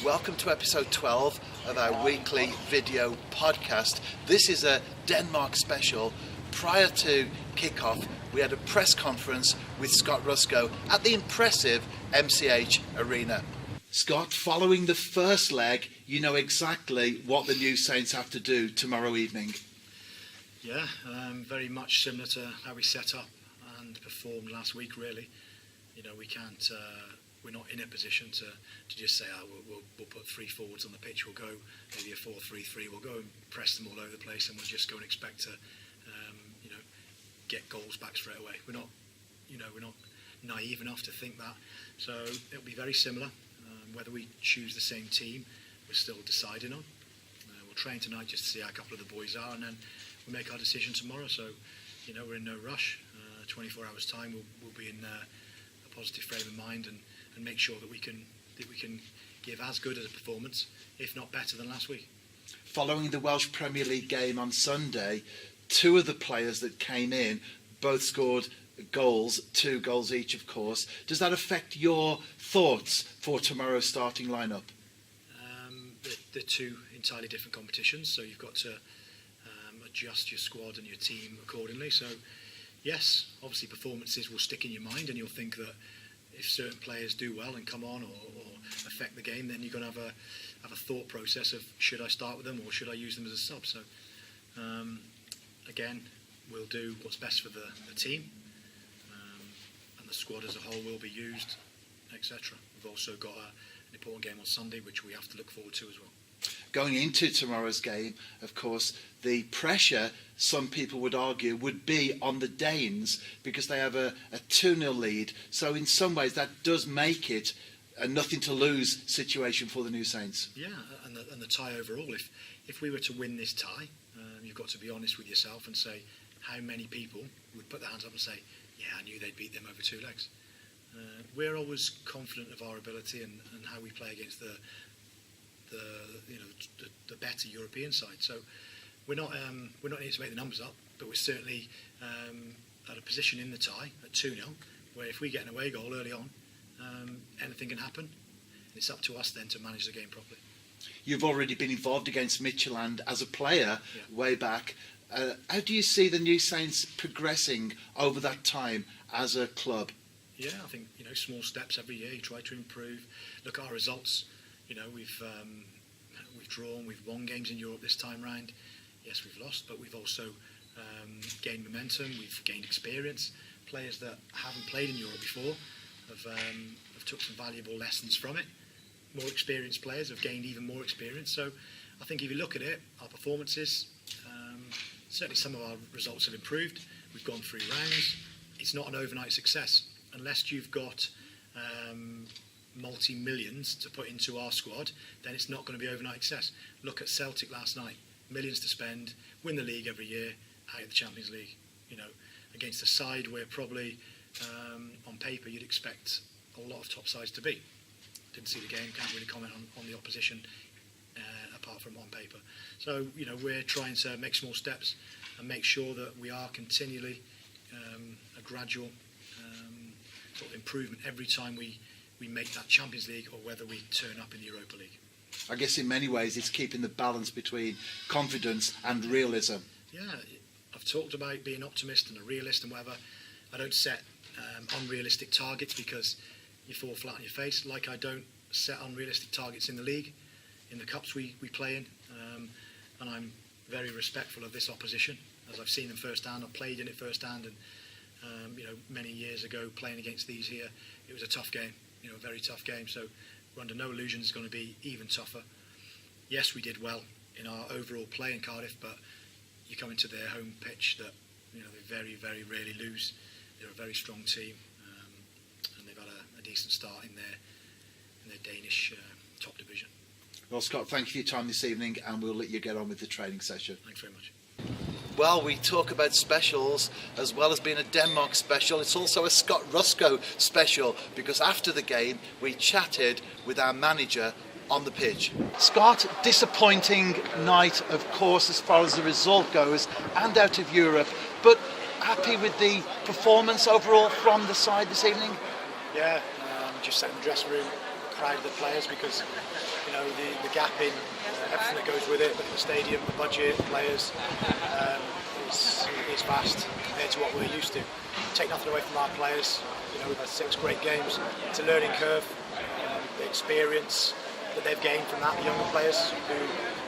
Welcome to episode 12 of our weekly video podcast. This is a Denmark special. Prior to kickoff, we had a press conference with Scott Ruscoe at the impressive MCH Arena. Scott, following the first leg, you know exactly what the new Saints have to do tomorrow evening. Yeah, very much similar to how we set up and performed last week, really. You know, we can't... we're not in a position to just say, we'll put three forwards on the pitch, we'll go maybe a 4-3-3, we'll go and press them all over the place, and we'll just go and expect to, get goals back straight away. We're not naive enough to think that. So it'll be very similar. Whether we choose the same team, we're still deciding on. We'll train tonight just to see how a couple of the boys are, and then we'll make our decision tomorrow. So, we're in no rush. 24 hours time, we'll be in a positive frame of mind and make sure that we can give as good as a performance, if not better than last week. Following the Welsh Premier League game on Sunday, two of the players that came in both scored goals, 2 goals each, of course. Does that affect your thoughts for tomorrow's starting lineup? They're two entirely different competitions, so you've got to adjust your squad and your team accordingly. So, yes, obviously performances will stick in your mind, and you'll think that if certain players do well and come on or affect the game, then you're going to have a thought process of, should I start with them or should I use them as a sub? So, again, we'll do what's best for the team, and the squad as a whole will be used, etc. We've also got an important game on Sunday, which we have to look forward to as well. Going into tomorrow's game, of course, the pressure, some people would argue, would be on the Danes because they have a 2-0 lead. So in some ways that does make it a nothing to lose situation for the new Saints. Yeah, and the tie overall. If we were to win this tie, you've got to be honest with yourself and say how many people would put their hands up and say, yeah, I knew they'd beat them over 2 legs. We're always confident of our ability and how we play against the better European side. So we're not here to make the numbers up, but we're certainly at a position in the tie at 2-0 where if we get an away goal early on, anything can happen. It's up to us then to manage the game properly. You've already been involved against Midtjylland as a player way back. How do you see the new Saints progressing over that time as a club? Yeah, I think small steps every year. You try to improve. Look at our results. We've drawn, we've won games in Europe this time round. Yes, we've lost, but we've also gained momentum. We've gained experience. Players that haven't played in Europe before have took some valuable lessons from it. More experienced players have gained even more experience. So I think if you look at it, our performances, certainly some of our results have improved. We've gone through rounds. It's not an overnight success unless you've got multi-millions to put into our squad. Then it's not going to be overnight success. Look at Celtic last night, millions to spend, win the league every year, out of the Champions League. Against a side where probably on paper you'd expect a lot of top sides to beat. Didn't see the game, can't really comment on the opposition apart from on paper. So we're trying to make small steps and make sure that we are continually a gradual sort of improvement every time we make that Champions League or whether we turn up in the Europa League. I guess in many ways it's keeping the balance between confidence and realism. Yeah, I've talked about being an optimist and a realist and whatever. I don't set unrealistic targets because you fall flat on your face, like I don't set unrealistic targets in the league, in the cups we play in, and I'm very respectful of this opposition as I've seen them firsthand. I've played in it firsthand, and many years ago playing against these here, it was a tough game, a very tough game. So we're under no illusions it's going to be even tougher. Yes, we did well in our overall play in Cardiff, but you come into their home pitch that they very, very rarely lose. They're a very strong team, and they've had a decent start in their Danish top division. Well, Scott, thank you for your time this evening, and we'll let you get on with the training session. Thanks very much. Well, we talk about specials as well as being a Denmark special. It's also a Scott Ruscoe special, because after the game we chatted with our manager on the pitch. Scott, disappointing night, of course, as far as the result goes, and out of Europe, but happy with the performance overall from the side this evening? Yeah, just sat in the dressing room, proud of the players, because the gap in everything that goes with it, the stadium, the budget, the players, is vast compared to what we're used to. Take nothing away from our players. We've had 6 great games. It's a learning curve. The experience that they've gained from that, the younger players, who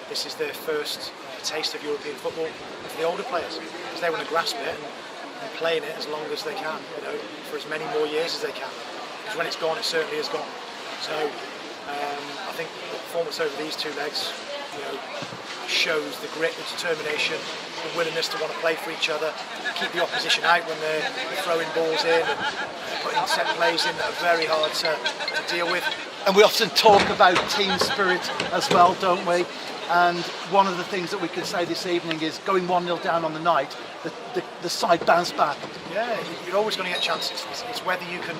this is their first taste of European football. And for the older players, because they want to grasp it and play in it as long as they can, for as many more years as they can. Because when it's gone, it certainly is gone. So I think the performance over these 2 legs, shows the grit, the determination, the willingness to want to play for each other, keep the opposition out when they're throwing balls in and putting set plays in that are very hard to deal with. And we often talk about team spirit as well, don't we? And one of the things that we can say this evening is, going 1-0 down on the night, the side bounced back. Yeah, you're always going to get chances. It's whether you can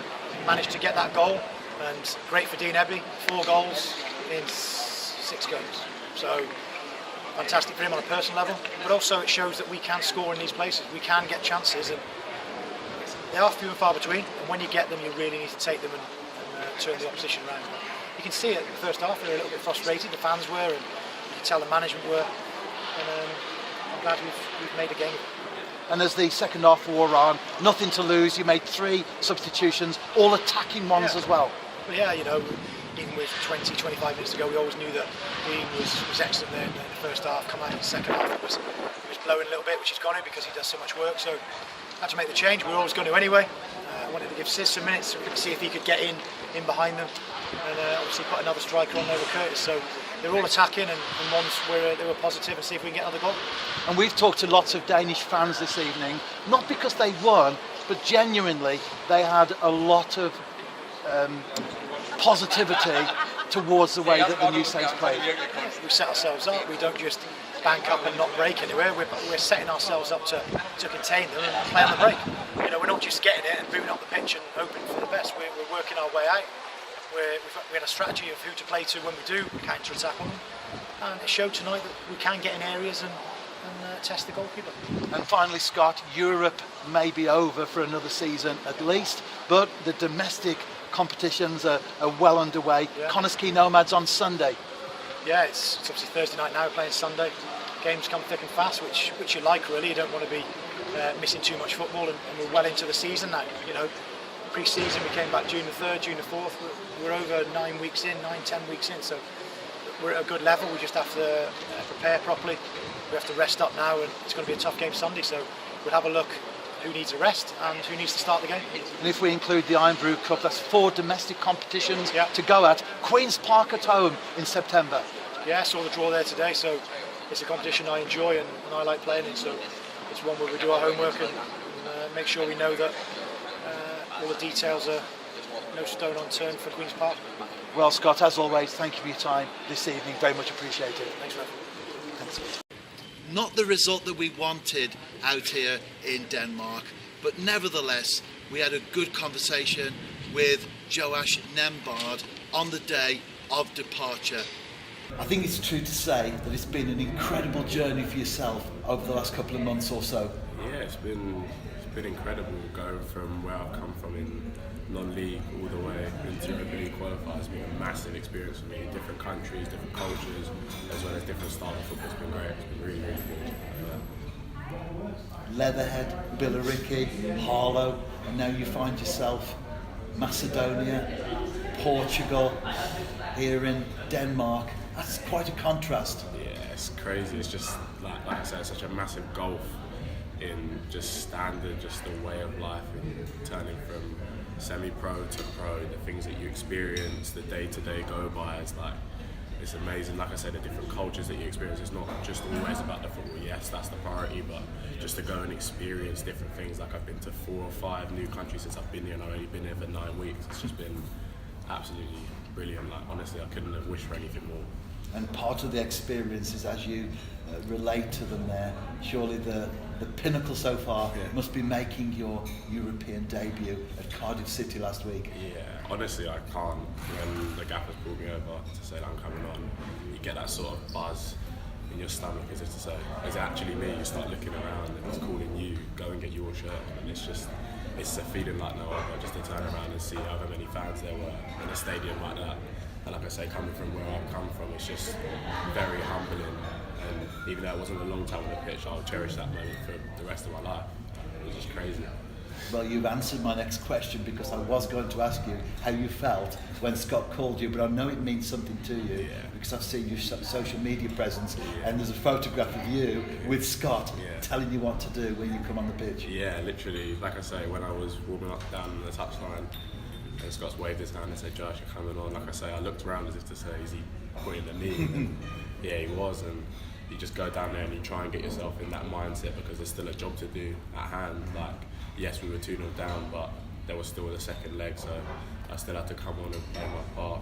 manage to get that goal. And great for Dean Ebby, 4 goals in 6 games. So fantastic for him on a personal level, but also it shows that we can score in these places. We can get chances, and they are few and far between. And when you get them, you really need to take them and turn the opposition around. You can see it in the first half; they were a little bit frustrated. The fans were, and you could tell the management were. And I'm glad we've made a game. And as the second half wore on, nothing to lose. You made 3 substitutions, all attacking ones as well. Well, yeah, even with 20, 25 minutes to go, we always knew that Dean was excellent there in the first half. Come out in the second half, it was blowing a little bit, which is gone in because he does so much work. So I had to make the change. We were always going to anyway. I wanted to give Sis some minutes to see if he could get in behind them, and obviously put another striker on there with Curtis. So they're all attacking, and ones where they were positive, and see if we can get another goal. And we've talked to lots of Danish fans this evening, not because they won, but genuinely they had a lot of positivity towards the way that the new Saints played. We set ourselves up. We don't just bank up and not break anywhere. We're setting ourselves up to contain them and play on the break. We're not just getting it and booting up the pitch and hoping for the best. We're working our way out. We had a strategy of who to play to when we do counter-attack on them, and it showed tonight that we can get in areas and test the goalkeeper. And finally, Scott, Europe may be over for another season at least, but the domestic competitions are well underway. Yeah. Ruscoe and Nomads on Sunday. Yeah, it's obviously Thursday night now, playing Sunday. Games come thick and fast, which you like really. You don't want to be missing too much football, and we're well into the season now. Pre-season we came back June the 3rd, June the 4th. We're over 9 weeks in, 9-10 weeks in, so we're at a good level. We just have to prepare properly. We have to rest up now, and it's going to be a tough game Sunday, so we'll have a look who needs a rest and who needs to start the game. And if we include the Iron Brew Cup, that's 4 domestic competitions to go at. Queen's Park at home in September. Yeah, I saw the draw there today, so it's a competition I enjoy and I like playing in, so it's one where we do our homework and make sure we know that all the details are no stone unturned for Queen's Park. Well, Scott, as always, thank you for your time this evening. Very much appreciated. Thanks, Rev. Thanks. Not the result that we wanted out here in Denmark, but nevertheless, we had a good conversation with Joash Nembhard on the day of departure. I think it's true to say that it's been an incredible journey for yourself over the last couple of months or so. Yeah, it's been incredible going from where I've come from in non-league all the way into Europa League qualifiers. It's been a massive experience for me. Different countries, different cultures, as well as different style of football. It's been great. It's been really, really good. Leatherhead, Billericay, Harlow, and now you find yourself Macedonia, Portugal, here in Denmark. That's quite a contrast. Yeah, it's crazy. It's just like I said, such a massive gulf in just standard, just the way of life, and turning from semi-pro to pro, the things that you experience, the day-to-day go-by. It's like it's amazing. Like I said, the different cultures that you experience, it's not just always about the football. Yes, that's the priority, but just to go and experience different things. Like I've been to 4 or 5 new countries since I've been here, and I've only been here for 9 weeks. It's just been absolutely brilliant. Like honestly, I couldn't have wished for anything more. And part of the experience is as you relate to them there, surely the pinnacle so far must be making your European debut at Cardiff City last week. Yeah, honestly I can't. When the gaffers pulled me over to say that I'm coming on, you get that sort of buzz in your stomach as if to say, is it actually me? You start looking around and it's calling you, go and get your shirt. And it's a feeling like no other, just to turn around and see however many fans there were in a stadium like that. And like I say, coming from where I've come from, it's just very humbling. And even though it wasn't a long time on the pitch, I'll cherish that moment for the rest of my life. It was just crazy. Well, you've answered my next question, because I was going to ask you how you felt when Scott called you, but I know it means something to you because I've seen your social media presence and there's a photograph of you with Scott telling you what to do when you come on the pitch. Yeah, literally. Like I say, when I was warming up down the touchline, and Scott's waved his hand and said, "Josh, you're coming on." Like I say, I looked around as if to say, is he pointing at me? And yeah, he was. And you just go down there and you try and get yourself in that mindset, because there's still a job to do at hand. Like, yes, we were 2-0 down, but there was still the second leg, so I still had to come on and play my part.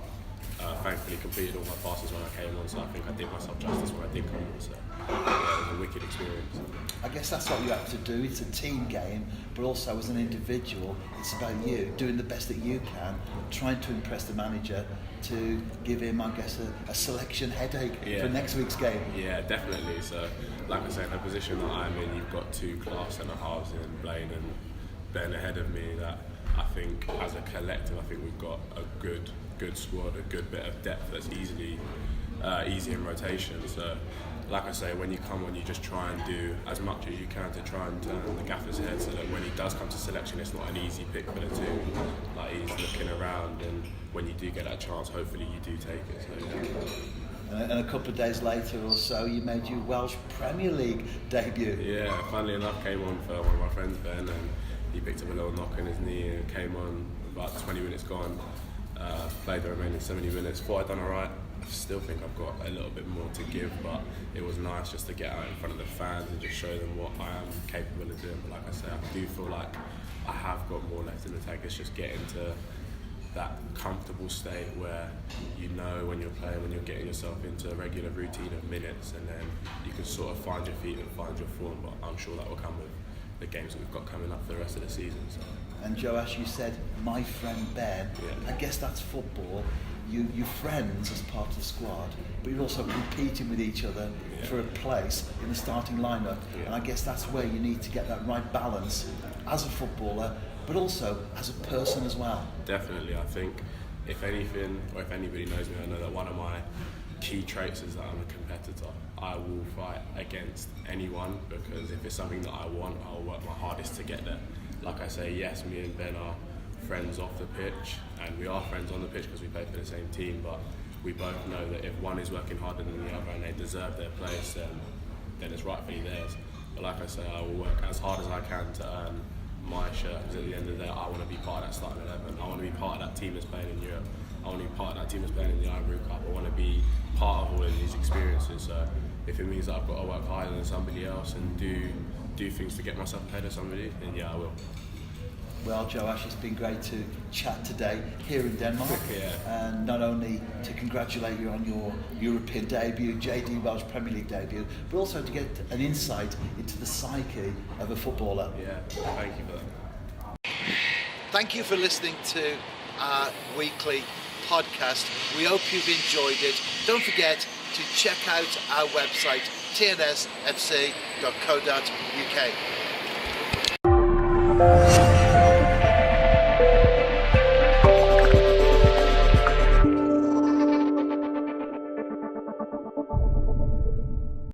Thankfully completed all my passes when I came on, so I think I did myself justice when I did come on. So yeah, it was a wicked experience. I guess that's what you have to do. It's a team game, but also as an individual, it's about you doing the best that you can, trying to impress the manager to give him, I guess, a selection headache for next week's game. Yeah, definitely. So, like I say, in the position that I'm in, you've got 2 class centre-halves in Blaine and Ben ahead of me. That I think, as a collective, I think we've got a good squad, a good bit of depth that's easy in rotation. So, like I say, when you come on, you just try and do as much as you can to try and turn the gaffer's head, so that when he does come to selection, it's not an easy pick for the team. Like, he's looking around, and when you do get that chance, hopefully you do take it. So, And a couple of days later or so, you made your Welsh Premier League debut. Yeah, funnily enough, came on for one of my friends, Ben, and he picked up a little knock on his knee and came on about 20 minutes gone. Played the remaining 70 minutes. Thought I'd done alright. I still think I've got a little bit more to give, but it was nice just to get out in front of the fans and just show them what I am capable of doing. But like I say, I do feel like I have got more left in the tank. It's just getting to that comfortable state where you know when you're playing, when you're getting yourself into a regular routine of minutes, and then you can sort of find your feet and find your form. But I'm sure that will come with the games that we've got coming up for the rest of the season. So. And Joash, you said, my friend Ben. I guess that's football. You're friends as part of the squad, but you're also competing with each other for a place in the starting lineup. And I guess that's where you need to get that right balance as a footballer, but also as a person as well. Definitely. I think if anything, or if anybody knows me, I know that one of my key traits is that I'm a competitor. I will fight against anyone, because if it's something that I want, I'll work my hardest to get there. Like I say, yes, me and Ben are friends off the pitch, and we are friends on the pitch because we play for the same team, but we both know that if one is working harder than the other and they deserve their place, then it's rightfully theirs. But like I say, I will work as hard as I can to earn my shirt, because at the end of the day, I want to be part of that starting 11. I want to be part of that team that's playing in Europe. I want to be part of that team that's playing in the Ivory Cup. I want to be part of all of these experiences. So if it means that I've got to work harder than somebody else and do things to get myself ahead of somebody, then yeah, I will. Well, Joash, it's been great to chat today here in Denmark, and not only to congratulate you on your European debut, JD Welsh Premier League debut, but also to get an insight into the psyche of a footballer. Yeah, thank you for that. Thank you for listening to our weekly podcast. We hope you've enjoyed it. Don't forget to check out our website, tnsfc.co.uk.